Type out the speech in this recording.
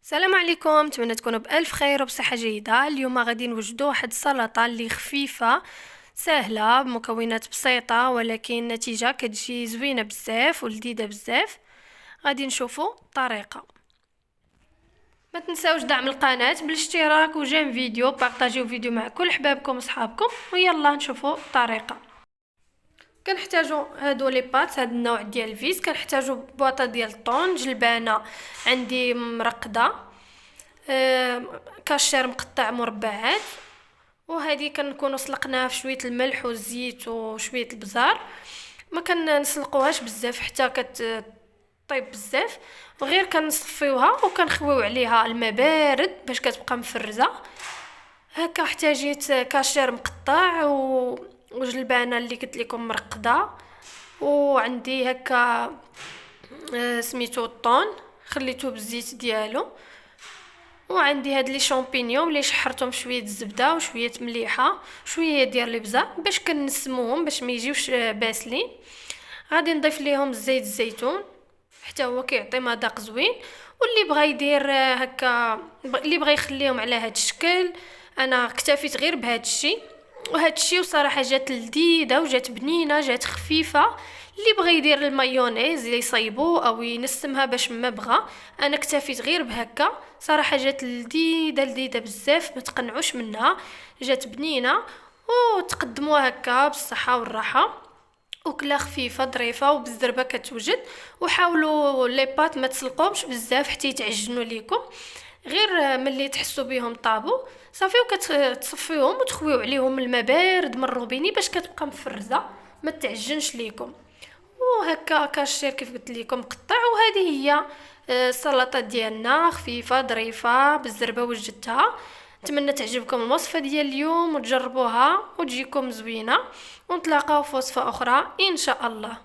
السلام عليكم، نتمنى تكونوا بألف خير وبصحة جيدة. اليوم غادي نوجدوا واحد السلطة اللي خفيفة سهلة بمكونات بسيطة، ولكن النتيجة كتجي زوينة بزاف ولذيذة بزاف. غادي نشوفوا الطريقة. ما تنساوش دعم القناة بالاشتراك وجيم فيديو، بارطاجيو فيديو مع كل حبابكم وصحابكم، ويلا نشوفوا الطريقة. كنحتاجو هادو لي بات، هاد النوع ديال الفيس. كنحتاجو بواطه ديال الطون، جلبانه عندي مرقده، كاشير مقطع مربعات، وهذه كنكونوا سلقناها في شويه الملح والزيت وشويه البزار. ما كنسلقوهاش بزاف حتى كطيب بزاف، وغير كنصفيوها وكنخويو عليها الماء بارد باش كتبقى مفرزه. هكا احتاجيت كاشير مقطع وجلبانه اللي قلت لكم مرقده، وعندي هكا سميتو الطون خليته بالزيت ديالو، وعندي هاد لي شامبينيون اللي شحرتهم شويه الزبده وشويه مليحه شويه ديال الابزار باش كنسموهم باش ما يجيوش باسلين. غادي نضيف ليهم زيت الزيتون حتى هو كيعطي مذاق زوين. واللي بغى يدير هكا، اللي بغى يخليهم على هاد الشكل، انا اكتفيت غير بهاد الشيء. وهاد الشيء وصراحه جات لذيذه وجات بنينه، جات خفيفه. اللي بغى يدير المايونيز اللي يصيبو او ينسمها باش ما بغى، انا اكتفيت غير بهكا. صراحه جات لذيذه بزاف، ما تقنعوش منها، جات بنينه. وتقدموها هكا بالصحه والراحه، وكله خفيفه ظريفه وبالزربه كتوجد. وحاولوا لي بات ما تسلقوهمش بزاف حتى يتعجنوا ليكم، غير ملي تحسوا بهم طابو صافي وكتصفيوهم وتخويو عليهم الماء بارد من الروبيني باش كتبقى مفرزه ما تعجنش ليكم. وهكا كاشير كيف قلت لكم قطع. وهذه هي السلطه ديالنا، خفيفه ظريفه بالزربه وجدتها. نتمنى تعجبكم الوصفه ديال اليوم وتجربوها وتجيكم زوينه، ونتلاقاو في وصفه اخرى ان شاء الله.